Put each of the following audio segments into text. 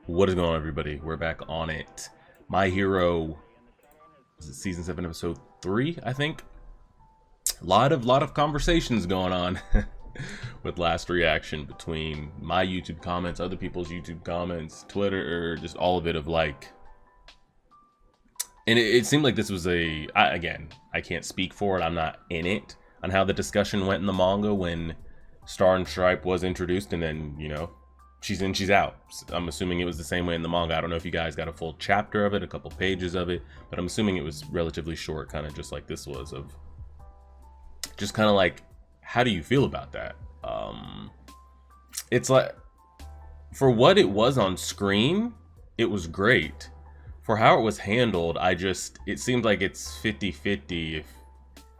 What is going on, everybody? We're back on it. My Hero, is it season 7, episode 3, I think. Lot of conversations going on with last reaction between my YouTube comments, other people's YouTube comments, Twitter, or just all of it of like. And it seemed like this was again, I can't speak for it. I'm not in it on how the discussion went in the manga when Star and Stripe was introduced, and then she's in, she's out. I'm assuming it was the same way in the manga. I don't know if you guys got a full chapter of it, a couple pages of it, but I'm assuming it was relatively short, kind of just like this was, of just kind of like, how do you feel about that? It's like, for what it was on screen, it was great. For how it was handled, it seemed like it's 50-50 if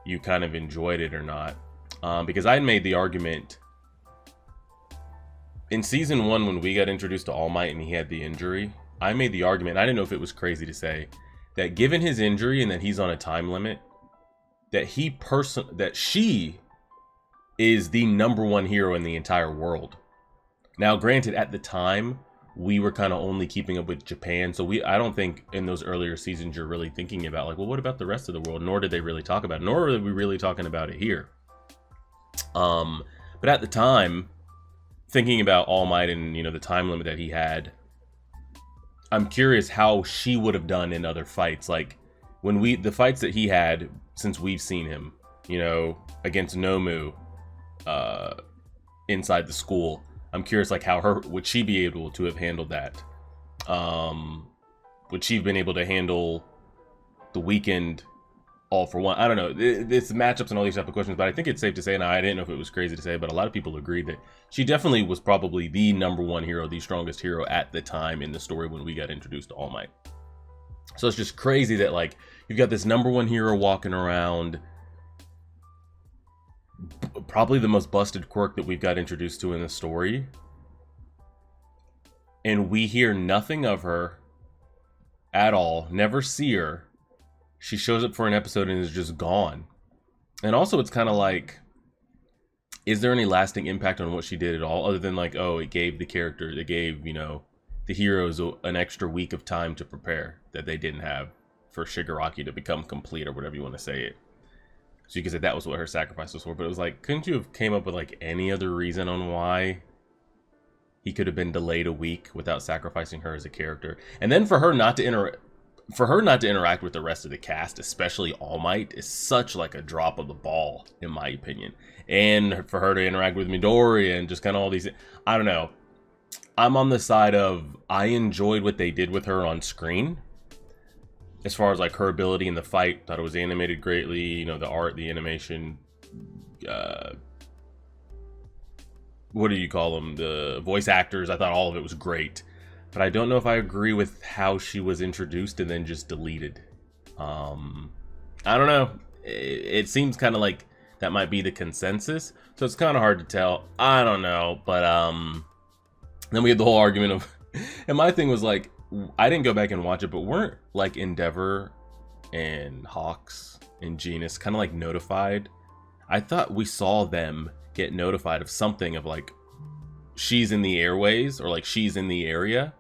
you kind of enjoyed it or not. Because I had made the argument in season 1 when we got introduced to All Might and he had the injury. I made the argument, I didn't know if it was crazy to say, that given his injury and that he's on a time limit, that she is the #1 hero in the entire world. Now, granted, at the time, we were kind of only keeping up with Japan, so I don't think in those earlier seasons you're really thinking about, like, well, what about the rest of the world? Nor did they really talk about it, nor are we really talking about it here. But at the time, thinking about All Might and the time limit that he had, I'm curious how she would have done in other fights, like when the fights that he had since we've seen him, against Nomu, inside the school. I'm curious, like, would she be able to have handled that? Would she have been able to handle the weekend all for one? I don't know. It's matchups and all these type of questions, but I think it's safe to say, and I didn't know if it was crazy to say, but a lot of people agreed that she definitely was probably the #1 hero, the strongest hero at the time in the story when we got introduced to All Might. So it's just crazy that, like, you've got this #1 hero walking around, probably the most busted quirk that we've got introduced to in the story, and we hear nothing of her at all, never see her. She shows up for an episode and is just gone. And also, it's kind of like, is there any lasting impact on what she did at all, other than like, oh, it gave the character, it gave the heroes an extra week of time to prepare that they didn't have for Shigaraki to become complete, or whatever you want to say it. So you could say that was what her sacrifice was for, but it was like, couldn't you have came up with like any other reason on why he could have been delayed a week without sacrificing her as a character? And then for her not to interact with the rest of the cast, especially All Might, is such like a drop of the ball, in my opinion. And for her to interact with Midoriya and just kind of all these, I don't know. I'm on the side of, I enjoyed what they did with her on screen. As far as like her ability in the fight, thought it was animated greatly. The art, the animation, what do you call them? The voice actors. I thought all of it was great. But I don't know if I agree with how she was introduced and then just deleted. I don't know. It seems kind of like that might be the consensus. So it's kind of hard to tell. I don't know. But then we had the whole argument of, and my thing was like, I didn't go back and watch it, but weren't like Endeavor and Hawks and Genus kind of like notified? I thought we saw them get notified of something of like, she's in the airways, or like she's in the area.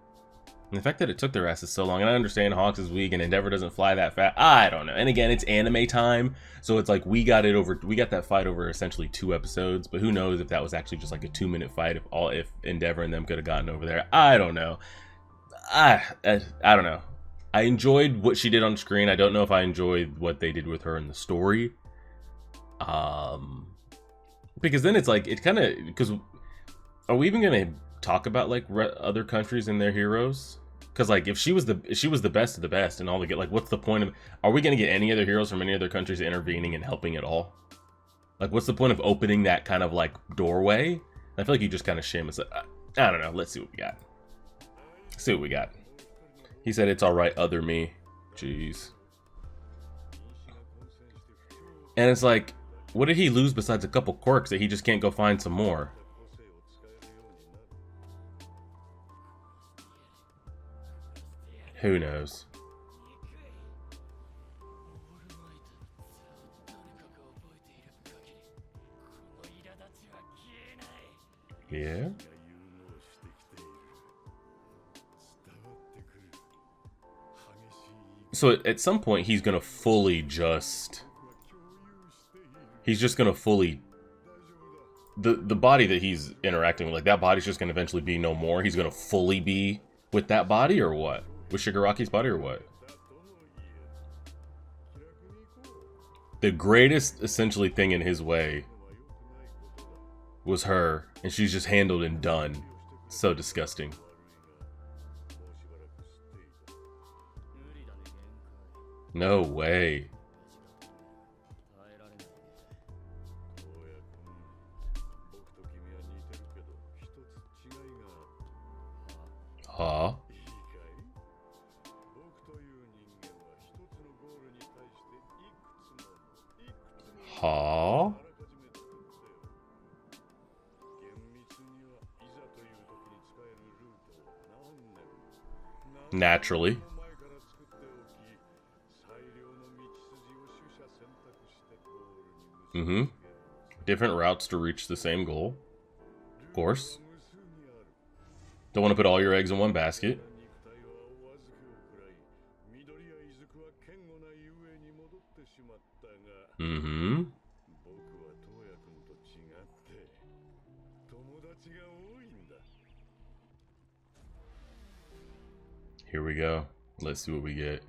And the fact that it took their asses so long, and I understand Hawks is weak and Endeavor doesn't fly that fast, I don't know. And again, it's anime time, so it's like we got that fight over essentially 2 episodes, but who knows if that was actually just like a 2-minute fight, if Endeavor and them could have gotten over there. I don't know. I don't know. I enjoyed what she did on screen. I don't know if I enjoyed what they did with her in the story. Because then it's like, it kind of, because are we even gonna talk about like other countries and their heroes? Because like, if she was the best of the best and all the like, what's the point of? Are we gonna get any other heroes from any other countries intervening and helping at all? Like, what's the point of opening that kind of like doorway? I feel like you just kind of shim. It's like, I don't know. Let's see what we got. See what we got. He said it's alright, other me. Jeez. And it's like, what did he lose besides a couple quirks that he just can't go find some more? Who knows? Yeah. So at some point he's gonna fully just... He's just gonna fully... The body that he's interacting with, like, that body's just gonna eventually be no more. He's gonna fully be with that body, or what? With Shigaraki's body, or what? The greatest, essentially, thing in his way was her, and she's just handled and done. So disgusting. No way. Huh? Huh? Naturally. Mm-hmm. Different routes to reach the same goal. Of course. Don't want to put all your eggs in one basket. Mm-hmm. Here we go. Let's see what we get.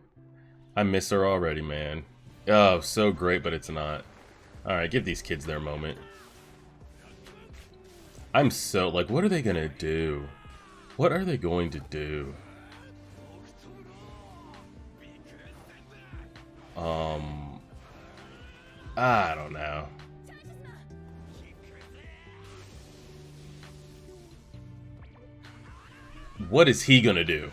I miss her already, man. Oh, so great, but it's not. Alright, give these kids their moment. I'm so... Like, what are they gonna do? What are they going to do? I don't know. What is he gonna do?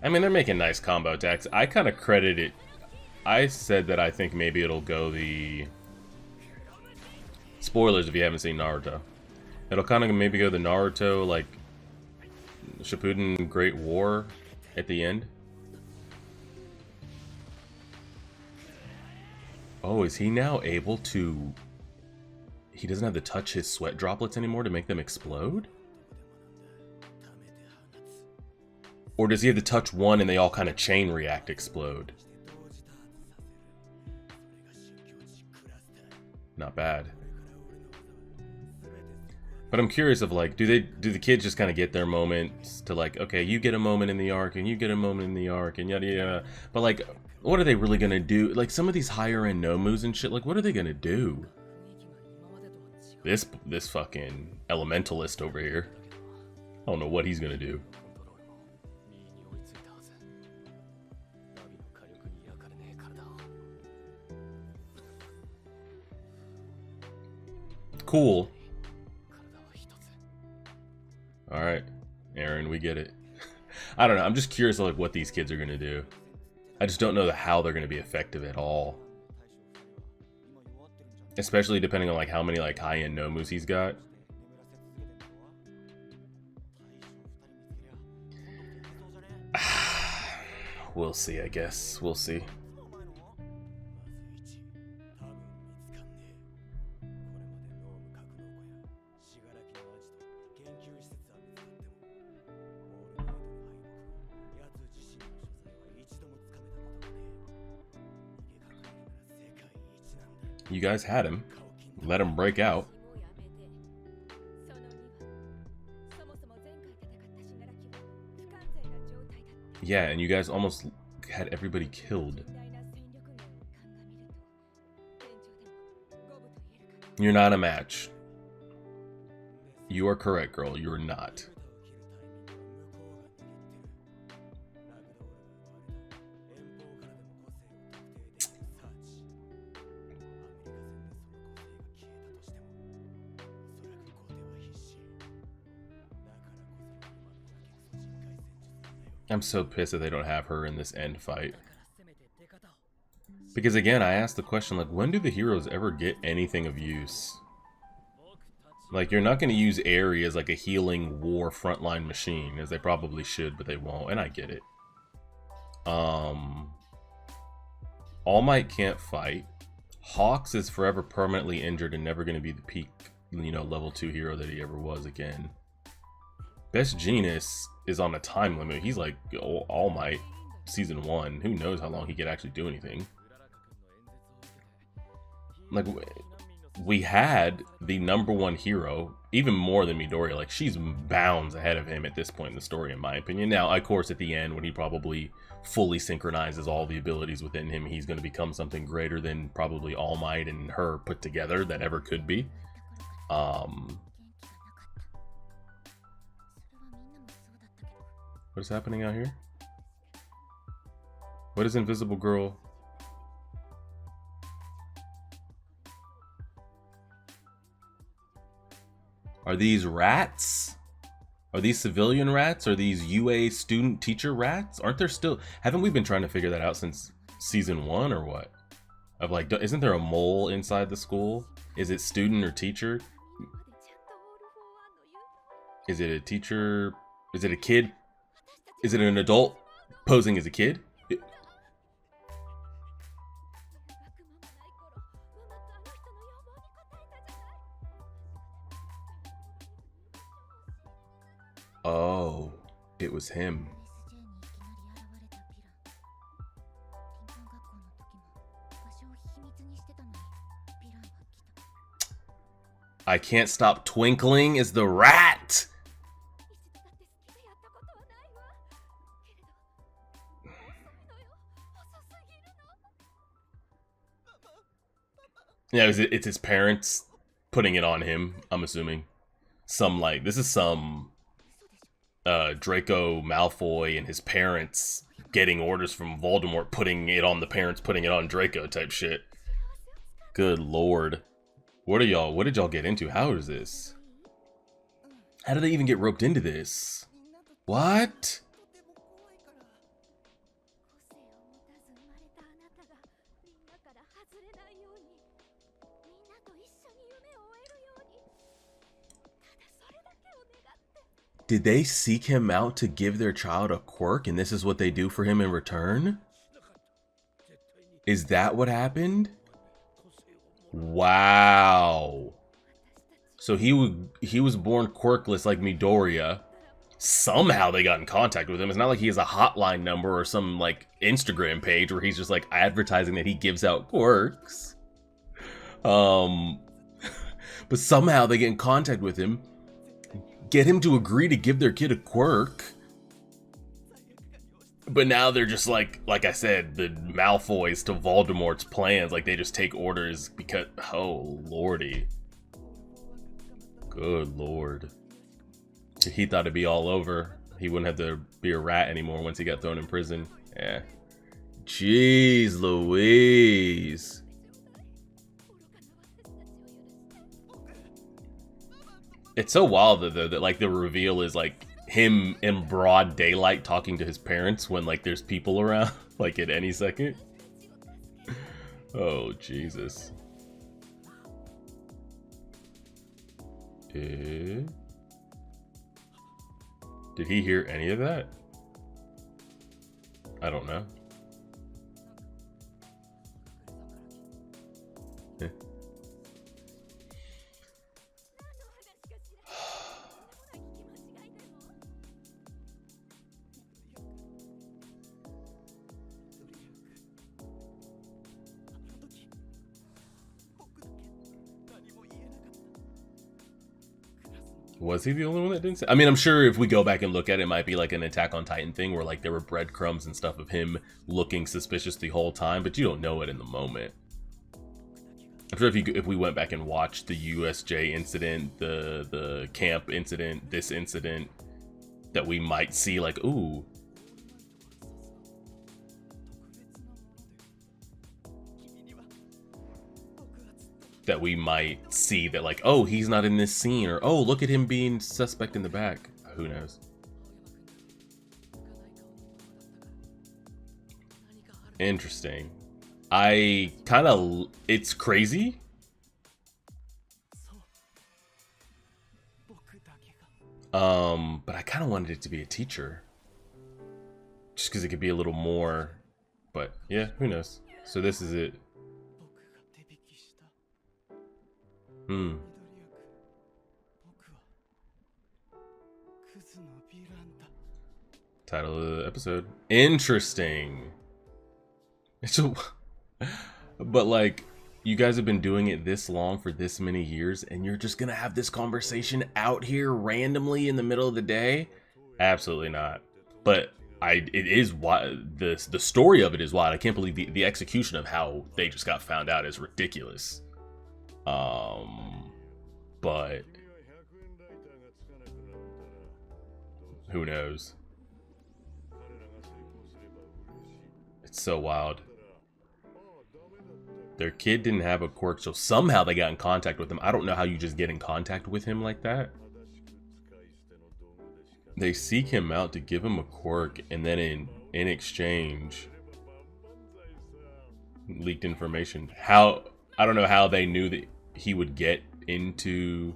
I mean, they're making nice combo attacks. I kind of credit it. I said that I think maybe it'll go the... Spoilers if you haven't seen Naruto. It'll kind of maybe go the Naruto, like, Shippuden Great War at the end. Oh, is he now able to... He doesn't have to touch his sweat droplets anymore to make them explode? Or does he have to touch one and they all kind of chain react explode? Not bad. But I'm curious of, like, do the kids just kind of get their moments to, like, okay, you get a moment in the arc and you get a moment in the arc and yada yada. But, like, what are they really gonna do? Like, some of these higher end Nomus and shit, like, what are they gonna do? This fucking elementalist over here. I don't know what he's gonna do. Cool. Alright, Aaron, we get it. I don't know, I'm just curious like what these kids are gonna do. I just don't know how they're gonna be effective at all. Especially depending on like how many like high-end Nomus he's got. We'll see, I guess. We'll see. You guys had him. Let him break out. Yeah, and you guys almost had everybody killed. You're not a match. You are correct, girl. You are not. I'm so pissed that they don't have her in this end fight. Because again, I asked the question, like, when do the heroes ever get anything of use? Like, you're not going to use Eri as like a healing war frontline machine, as they probably should, but they won't, and I get it. All Might can't fight. Hawks is forever permanently injured and never going to be the peak, level 2 hero that he ever was again. Best Genius is on a time limit. He's like All Might season 1. Who knows how long he could actually do anything. Like, we had the #1 hero, even more than Midoriya. Like, she's bounds ahead of him at this point in the story, in my opinion. Now, of course, at the end, when he probably fully synchronizes all the abilities within him, he's going to become something greater than probably All Might and her put together that ever could be. What is happening out here? What is Invisible Girl? Are these rats? Are these civilian rats? Are these UA student teacher rats? Aren't there still... Haven't we been trying to figure that out since season 1 or what? Of like, isn't there a mole inside the school? Is it student or teacher? Is it a teacher? Is it a kid? Is it an adult posing as a kid? Oh, it was him. I can't stop twinkling is the rat. Yeah, it's his parents putting it on him, I'm assuming. This is some Draco Malfoy and his parents getting orders from Voldemort, putting it on the parents, putting it on Draco type shit. Good lord. What did y'all get into? How is this? How did they even get roped into this? What? Did they seek him out to give their child a quirk, and this is what they do for him in return? Is that what happened? Wow. So he was born quirkless like Midoriya. Somehow they got in contact with him. It's not like he has a hotline number or some like Instagram page where he's just like advertising that he gives out quirks. But somehow they get in contact with him, get him to agree to give their kid a quirk. But now they're just like I said, the Malfoys to Voldemort's plans. Like, they just take orders because, oh lordy. Good lord. He thought it'd be all over. He wouldn't have to be a rat anymore once he got thrown in prison. Yeah. Jeez Louise. It's so wild that like the reveal is like him in broad daylight talking to his parents when like there's people around, like at any second. Oh Jesus. Did he hear any of that? I don't know. Was he the only one that didn't say? I mean, I'm sure if we go back and look at it, it might be like an Attack on Titan thing where like there were breadcrumbs and stuff of him looking suspicious the whole time, but you don't know it in the moment. I'm sure if we went back and watched the USJ incident, the camp incident, this incident, that we might see like, ooh. That we might see that like, oh, he's not in this scene, or oh, look at him being suspect in the back. Who knows? Interesting. It's crazy. But I kind of wanted it to be a teacher. Just because it could be a little more, but yeah, who knows? So this is it. Hmm. Title of the episode. Interesting. It's a, but like, you guys have been doing it this long for this many years, and you're just gonna have this conversation out here randomly in the middle of the day? Absolutely not. But it is why the story of it is wild. I can't believe the execution of how they just got found out is ridiculous. But who knows? It's so wild. Their kid didn't have a quirk, so somehow they got in contact with him. I don't know how you just get in contact with him like that. They seek him out to give him a quirk, and then in exchange, leaked information. How, I don't know how they knew that he would get into.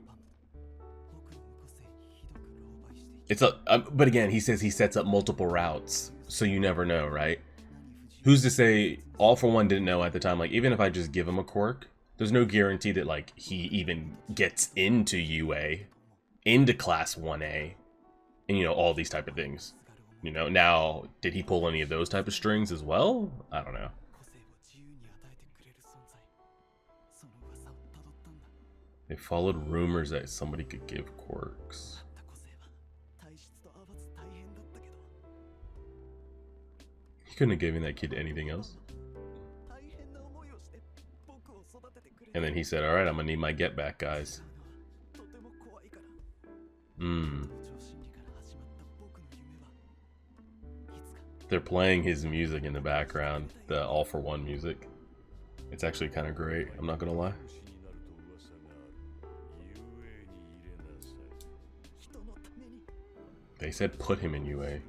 It's a, but again, he says he sets up multiple routes, so you never know, right? Who's to say All For One didn't know at the time? Like, even if I just give him a quirk, there's no guarantee that like he even gets into UA, into Class 1A, and you know, all these type of things. You know, now, did he pull any of those type of strings as well? I don't know. They followed rumors that somebody could give quirks. He couldn't have given that kid anything else. And then he said, alright, I'm gonna need my get back, guys. They're playing his music in the background, the All For One music. It's actually kind of great, I'm not gonna lie. They said put him in UA.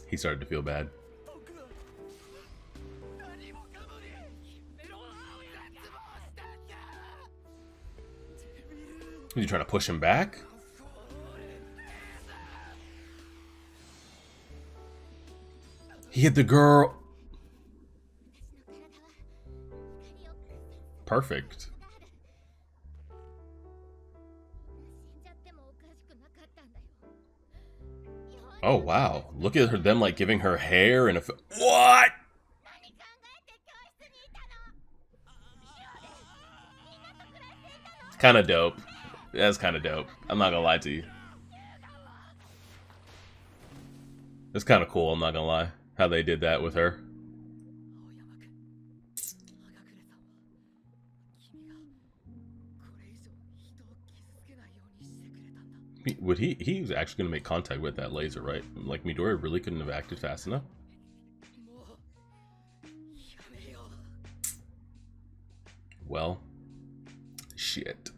He started to feel bad. Are you trying to push him back? He hit the girl. Perfect. Oh wow, look at her, them like giving her hair and a what? Kind of dope. That's kind of dope. I'm not gonna lie to you. It's kind of cool, I'm not gonna lie, how they did that with her. Would he was actually going to make contact with that laser, right? Like, Midori really couldn't have acted fast enough? Well, shit.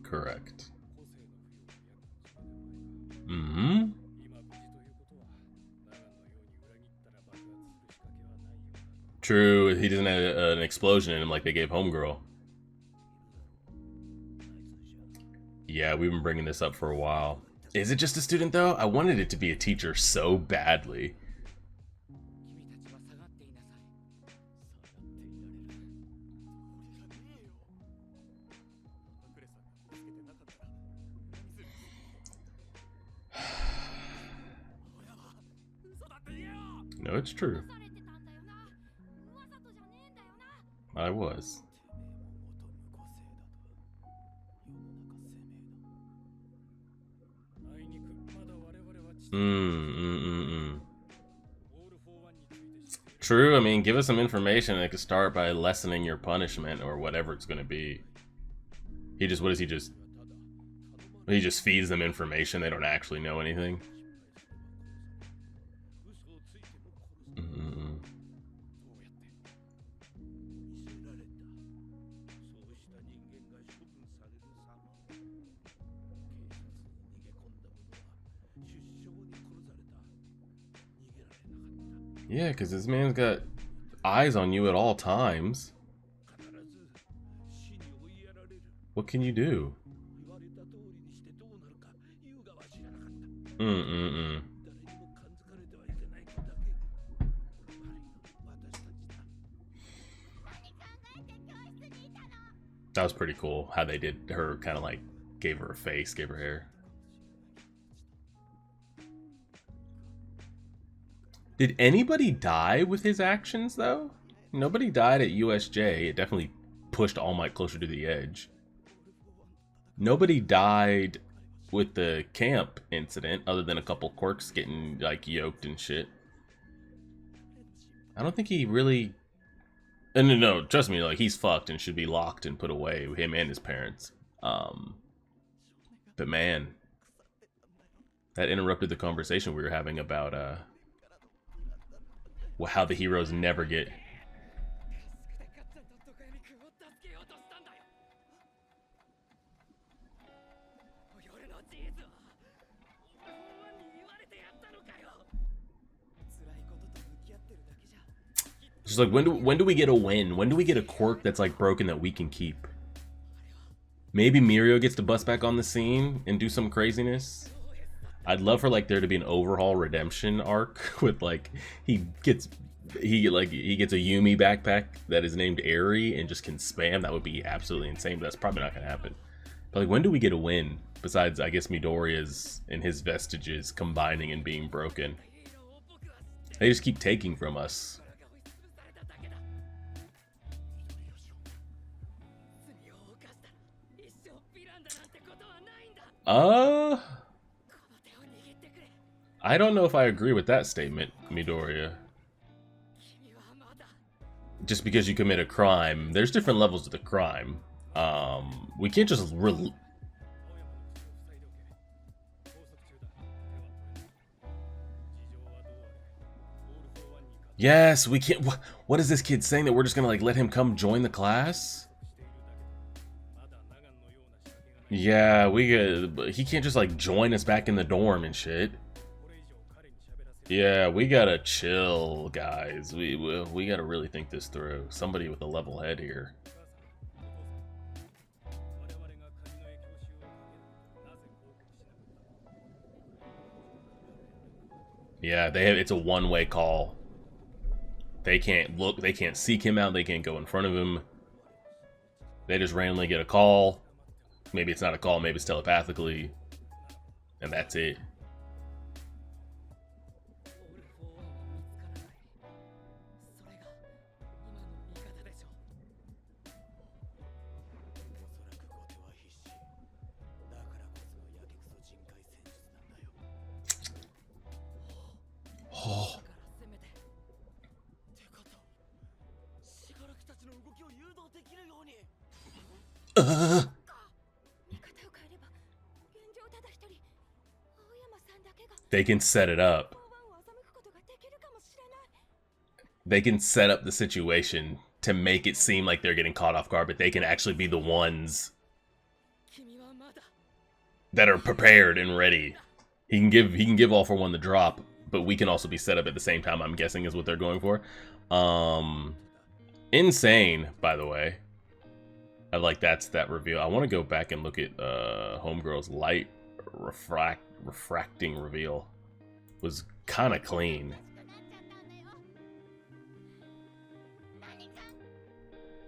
Correct. Mm-hmm. True, he doesn't have an explosion in him like they gave Homegirl. Yeah, we've been bringing this up for a while. Is it just a student, though? I wanted it to be a teacher so badly. No, it's true. I was. True, I mean, give us some information and it could start by lessening your punishment or whatever it's going to be. He just, what does he just... He just feeds them information, they don't actually know anything. Yeah, because this man's got eyes on you at all times. What can you do? That was pretty cool how they did her, kind of like gave her a face, gave her hair. Did anybody die with his actions though? Nobody died at USJ. It definitely pushed All Might closer to the edge. Nobody died with the camp incident other than a couple quirks getting like yoked and shit. I don't think he really... And no, trust me, like he's fucked and should be locked and put away, him and his parents. But man, that interrupted the conversation we were having about how the heroes never get... Just like, when do we get a win? When do we get a quirk that's like broken that we can keep? Maybe Mirio gets to bust back on the scene and do some craziness. I'd love for like there to be an overhaul redemption arc with like he gets a Yumi backpack that is named Airy and just can spam. That would be absolutely insane, but that's probably not gonna happen. But like, when do we get a win besides, I guess, Midoriya's and his vestiges combining and being broken? They just keep taking from us. I don't know if I agree with that statement, Midoriya. Just because you commit a crime, there's different levels of the crime. We can't just Yes, we can't. What is this kid saying, that we're just gonna like let him come join the class? Yeah, he can't just like join us back in the dorm and shit. Yeah, we gotta chill, guys. We gotta really think this through. Somebody with a level head here. Yeah, it's a one-way call. They can't look, they can't seek him out, they can't go in front of him. They just randomly get a call. Maybe it's not a call, maybe it's telepathically. And that's it. Oh. They can set it up. They can set up the situation to make it seem like they're getting caught off guard, but they can actually be the ones that are prepared and ready. He can give All For One the drop, but we can also be set up at the same time, I'm guessing is what they're going for. Insane, by the way. I like that reveal. I want to go back and look at Homegirl's light refracting reveal. Was kind of clean.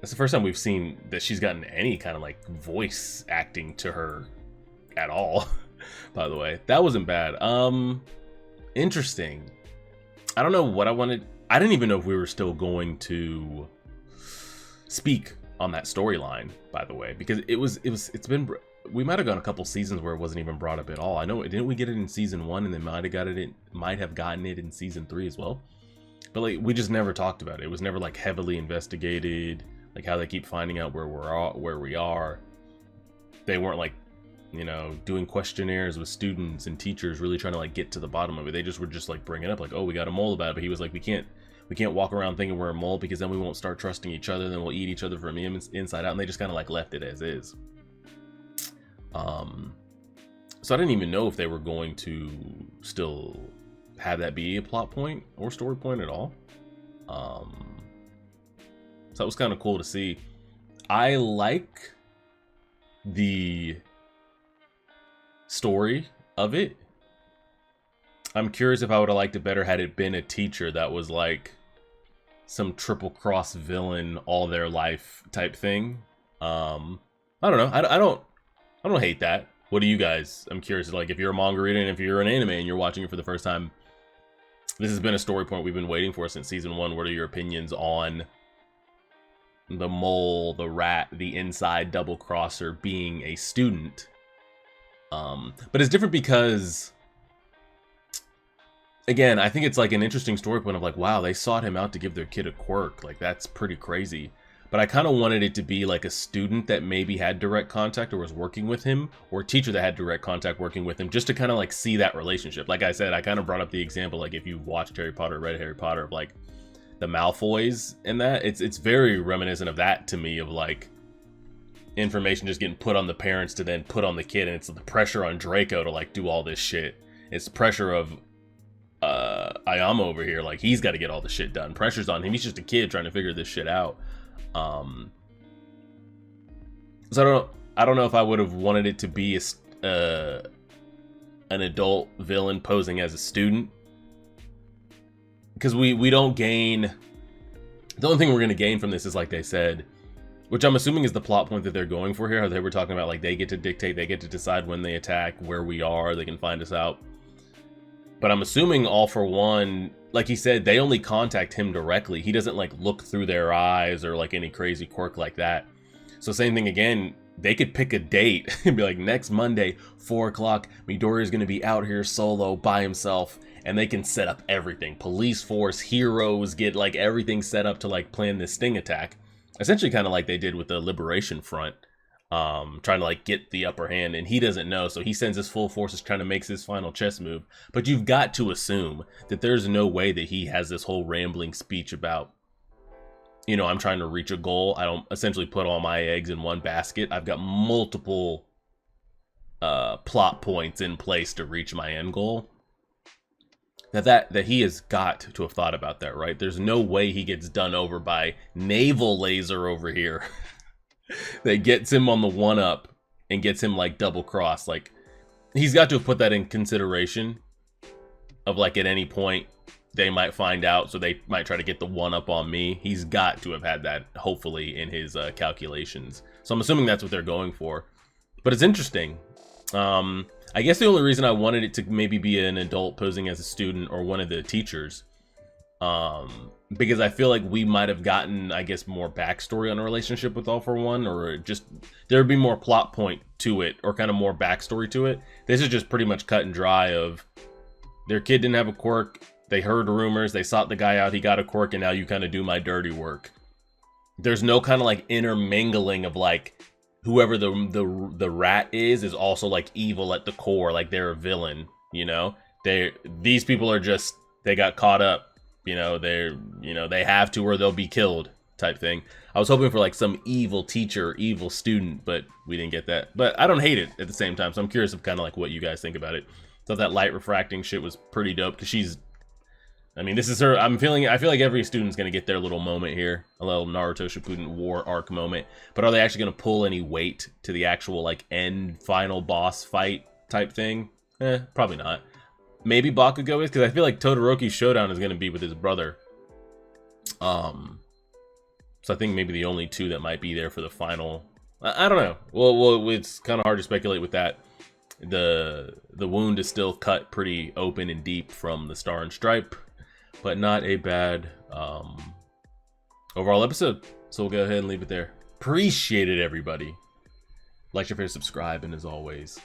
That's the first time we've seen that she's gotten any kind of like voice acting to her at all. By the way, that wasn't bad. Interesting. I don't know what I wanted. I didn't even know if we were still going to speak on that storyline, by the way, because it's been, we might have gone a couple seasons where it wasn't even brought up at all. I know, didn't we get it in season 1 and then might have gotten it in season 3 as well? But like, we just never talked about it. It was never like heavily investigated, like how they keep finding out where we are. They weren't like, you know, doing questionnaires with students and teachers, really trying to like get to the bottom of it. They just were just like bringing up like, oh, we got a mole about it, but he was like, we can't walk around thinking we're a mole because then we won't start trusting each other, then we'll eat each other from inside out. And they just kind of like left it as is. So I didn't even know if they were going to still have that be a plot point or story point at all. So that was kind of cool to see. I like the story of it. I'm curious if I would have liked it better had it been a teacher that was like some triple cross villain all their life type thing. I don't know. I don't hate that. What do you guys? I'm curious. Like, if you're a manga reader and if you're an anime and you're watching it for the first time, this has been a story point we've been waiting for since season 1. What are your opinions on the mole, the rat, the inside double crosser being a student? But it's different because, again, I think it's like an interesting story point of like, wow, they sought him out to give their kid a quirk. Like, that's pretty crazy. But I kind of wanted it to be like a student that maybe had direct contact or was working with him, or a teacher that had direct contact working with him, just to kind of like see that relationship. Like I said, I kind of brought up the example, like if you've watched Harry Potter, read Harry Potter, of like the Malfoys and that, it's very reminiscent of that to me, of like information just getting put on the parents to then put on the kid, and it's the pressure on Draco to like do all this shit. It's the pressure of Ayama over here, like he's got to get all the shit done. Pressure's on him. He's just a kid trying to figure this shit out. So I don't know if I would have wanted it to be an adult villain posing as a student, because we don't gain. The only thing we're going to gain from this is, like they said, which I'm assuming is the plot point that they're going for here. How they were talking about like they get to dictate, they get to decide when they attack, where we are, they can find us out. But I'm assuming All For One, like he said, they only contact him directly. He doesn't like look through their eyes or like any crazy quirk like that. So same thing again, they could pick a date and be like, next Monday, 4 o'clock, Midori is going to be out here solo by himself, and they can set up everything. Police force, heroes, get like everything set up to like plan this sting attack. Essentially kind of like they did with the Liberation Front. Trying to like get the upper hand, and he doesn't know, so he sends his full forces trying to make his final chess move. But you've got to assume that there's no way that he has this whole rambling speech about, you know, I'm trying to reach a goal. I don't essentially put all my eggs in one basket. I've got multiple plot points in place to reach my end goal. That he has got to have thought about that, right? There's no way he gets done over by Naval Laser over here. That gets him on the one up and gets him like double cross. Like, he's got to have put that in consideration of like at any point they might find out, so they might try to get the one up on me. He's got to have had that hopefully in his calculations. So I'm assuming that's what they're going for. But it's interesting. I guess the only reason I wanted it to maybe be an adult posing as a student or one of the teachers, because I feel like we might have gotten, I guess, more backstory on a relationship with All For One, or just there would be more plot point to it, or kind of more backstory to it. This is just pretty much cut and dry of their kid didn't have a quirk, they heard rumors, they sought the guy out, he got a quirk, and now you kind of do my dirty work. There's no kind of like intermingling of like whoever the rat is also like evil at the core, like they're a villain, you know? These people are just, they got caught up. You know, they have to or they'll be killed type thing. I was hoping for like some evil teacher, evil student, but we didn't get that. But I don't hate it at the same time, so I'm curious of kind of like what you guys think about it. Thought that light refracting shit was pretty dope, because she's, I mean, this is her, I feel like every student's going to get their little moment here. A little Naruto Shippuden war arc moment. But are they actually going to pull any weight to the actual like end final boss fight type thing? Probably not. Maybe Bakugo is, because I feel like Todoroki's showdown is going to be with his brother. So I think maybe the only two that might be there for the final. I don't know. Well, it's kind of hard to speculate with that. The wound is still cut pretty open and deep from the Star and Stripe, but not a bad overall episode. So we'll go ahead and leave it there. Appreciate it, everybody. Like, share, subscribe, and as always,